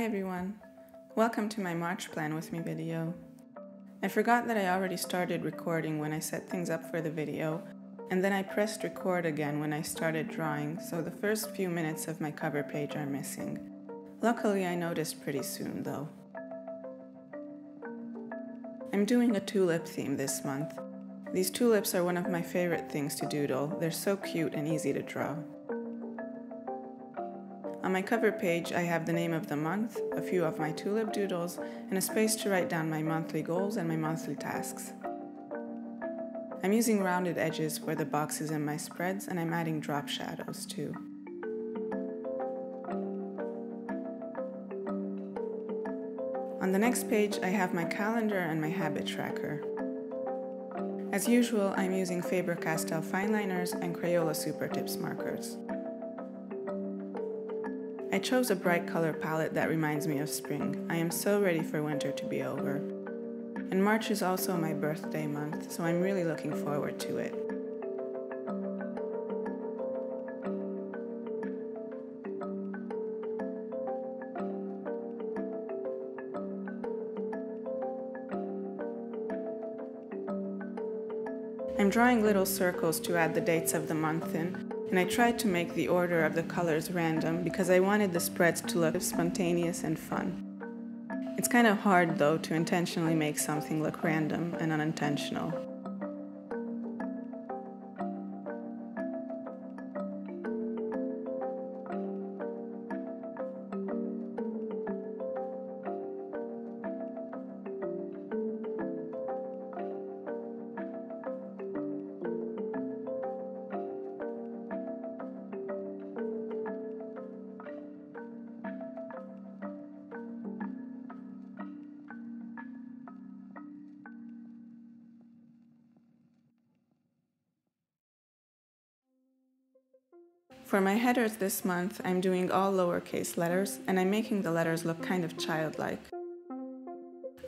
everyone! Welcome to my March Plan with Me video. I forgot that I already started recording when I set things up for the video, and then I pressed record again when I started drawing, so the first few minutes of my cover page are missing. Luckily, I noticed pretty soon though. I'm doing a tulip theme this month. These tulips are one of my favorite things to doodle. They're so cute and easy to draw. On my cover page, I have the name of the month, a few of my tulip doodles, and a space to write down my monthly goals and my monthly tasks. I'm using rounded edges for the boxes and my spreads, and I'm adding drop shadows too. On the next page, I have my calendar and my habit tracker. As usual, I'm using Faber Castell fineliners and Crayola Supertips markers. I chose a bright color palette that reminds me of spring. I am so ready for winter to be over. And March is also my birthday month, so I'm really looking forward to it. I'm drawing little circles to add the dates of the month in, and I tried to make the order of the colors random because I wanted the spreads to look spontaneous and fun. It's kind of hard though to intentionally make something look random and unintentional. For my headers this month, I'm doing all lowercase letters, and I'm making the letters look kind of childlike.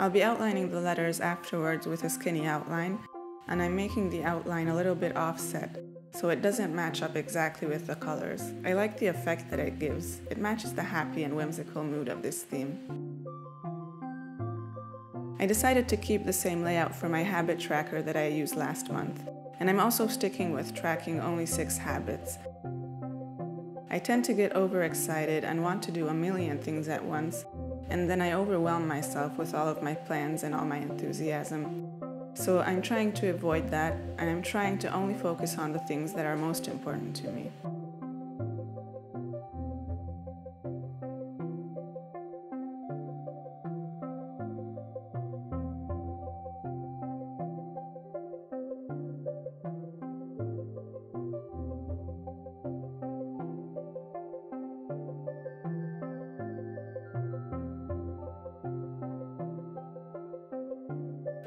I'll be outlining the letters afterwards with a skinny outline, and I'm making the outline a little bit offset, so it doesn't match up exactly with the colors. I like the effect that it gives. It matches the happy and whimsical mood of this theme. I decided to keep the same layout for my habit tracker that I used last month, and I'm also sticking with tracking only 6 habits. I tend to get overexcited and want to do a million things at once, and then I overwhelm myself with all of my plans and all my enthusiasm. So I'm trying to avoid that, and I'm trying to only focus on the things that are most important to me.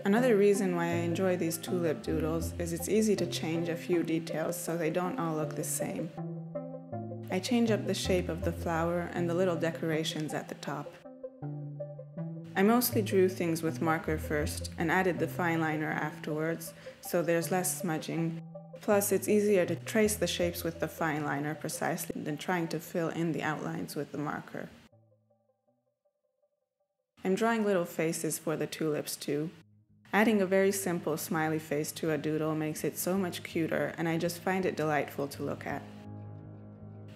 Another reason why I enjoy these tulip doodles is it's easy to change a few details so they don't all look the same. I change up the shape of the flower and the little decorations at the top. I mostly drew things with marker first and added the fineliner afterwards, so there's less smudging. Plus, it's easier to trace the shapes with the fineliner precisely than trying to fill in the outlines with the marker. I'm drawing little faces for the tulips too. Adding a very simple smiley face to a doodle makes it so much cuter, and I just find it delightful to look at.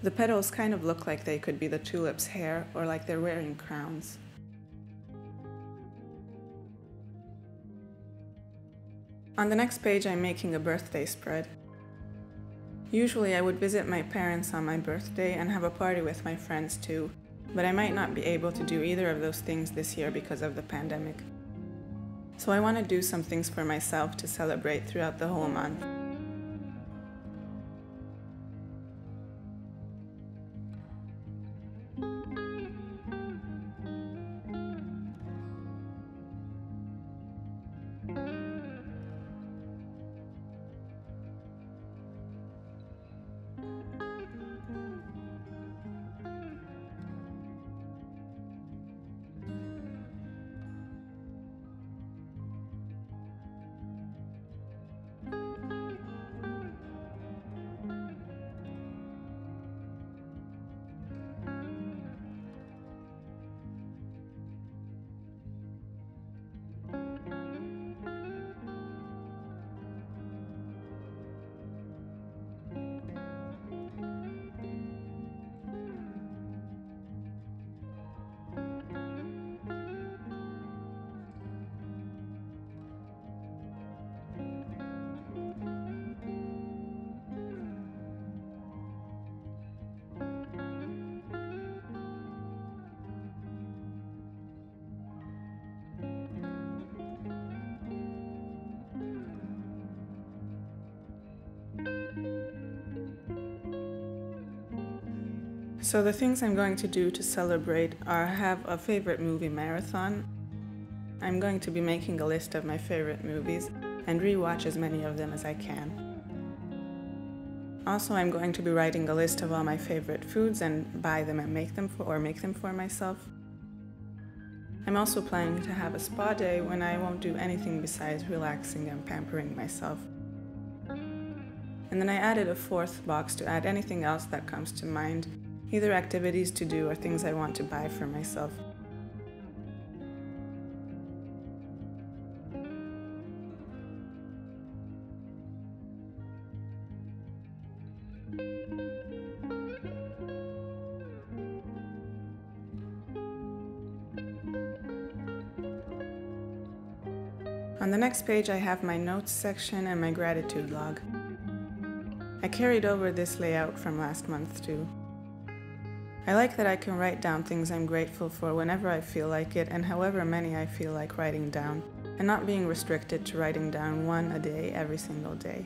The petals kind of look like they could be the tulip's hair, or like they're wearing crowns. On the next page, I'm making a birthday spread. Usually I would visit my parents on my birthday and have a party with my friends too, but I might not be able to do either of those things this year because of the pandemic. So I want to do some things for myself to celebrate throughout the whole month. So the things I'm going to do to celebrate are have a favorite movie marathon. I'm going to be making a list of my favorite movies and rewatch as many of them as I can. Also, I'm going to be writing a list of all my favorite foods and buy them and make them for myself. I'm also planning to have a spa day when I won't do anything besides relaxing and pampering myself. And then I added a fourth box to add anything else that comes to mind, either activities to do or things I want to buy for myself. On the next page I have my notes section and my gratitude log. I carried over this layout from last month too. I like that I can write down things I'm grateful for whenever I feel like it and however many I feel like writing down, and not being restricted to writing down one a day every single day.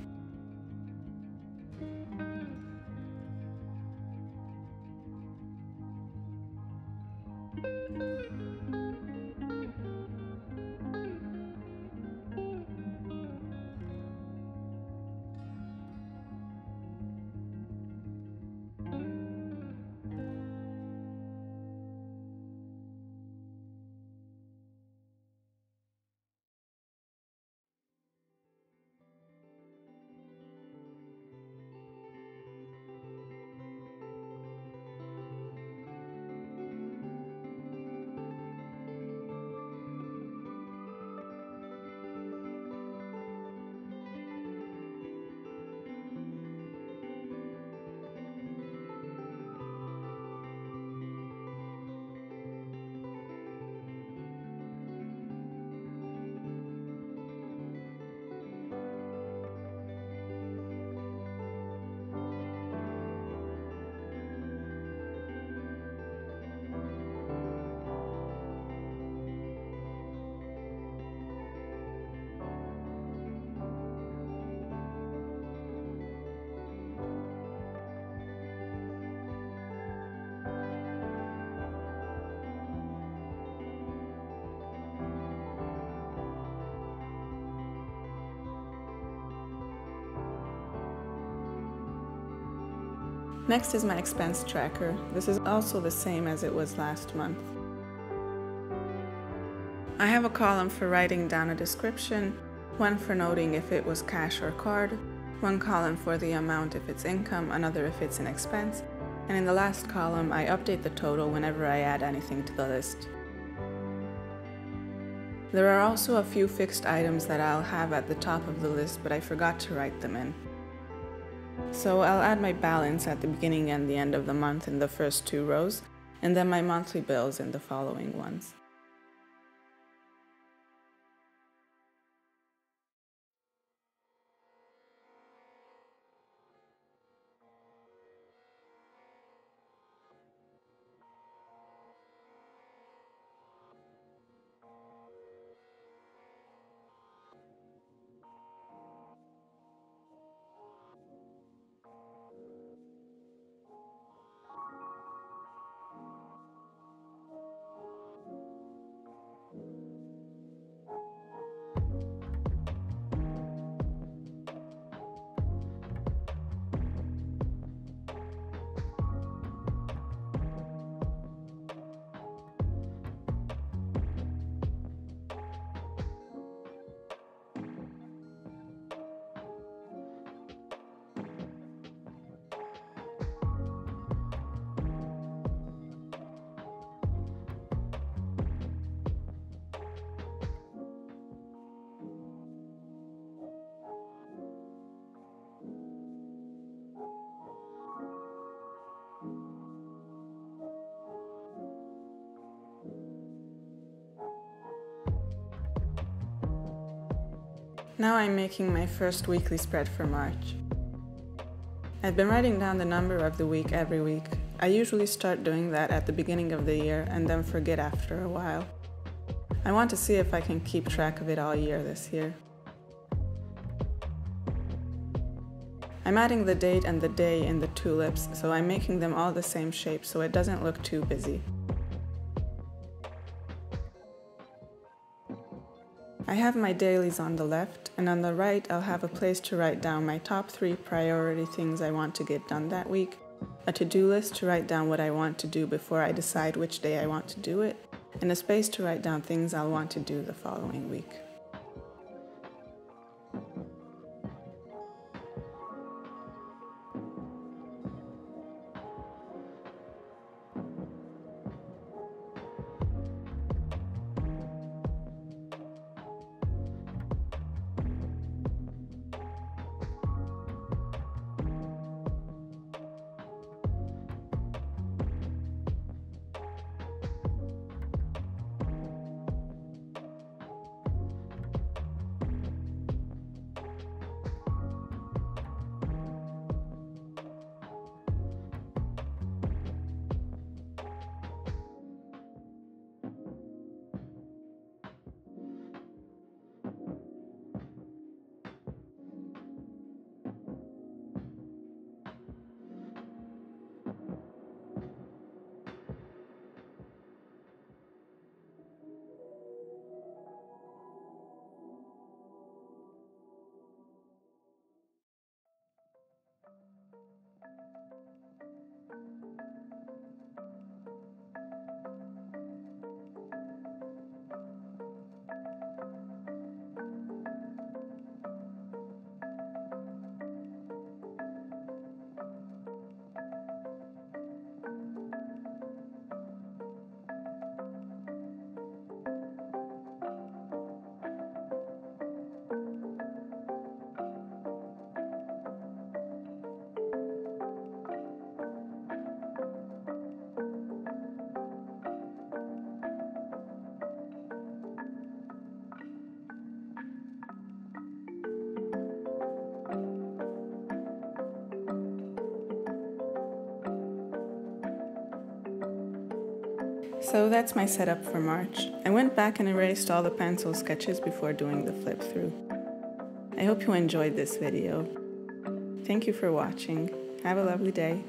Next is my expense tracker. This is also the same as it was last month. I have a column for writing down a description, one for noting if it was cash or card, one column for the amount if it's income, another if it's an expense, and in the last column I update the total whenever I add anything to the list. There are also a few fixed items that I'll have at the top of the list, but I forgot to write them in. So I'll add my balance at the beginning and the end of the month in the first two rows, and then my monthly bills in the following ones. Now I'm making my first weekly spread for March. I've been writing down the number of the week every week. I usually start doing that at the beginning of the year and then forget after a while. I want to see if I can keep track of it all year this year. I'm adding the date and the day in the tulips, so I'm making them all the same shape so it doesn't look too busy. I have my dailies on the left, and on the right I'll have a place to write down my top 3 priority things I want to get done that week, a to-do list to write down what I want to do before I decide which day I want to do it, and a space to write down things I'll want to do the following week. So that's my setup for March. I went back and erased all the pencil sketches before doing the flip through. I hope you enjoyed this video. Thank you for watching. Have a lovely day.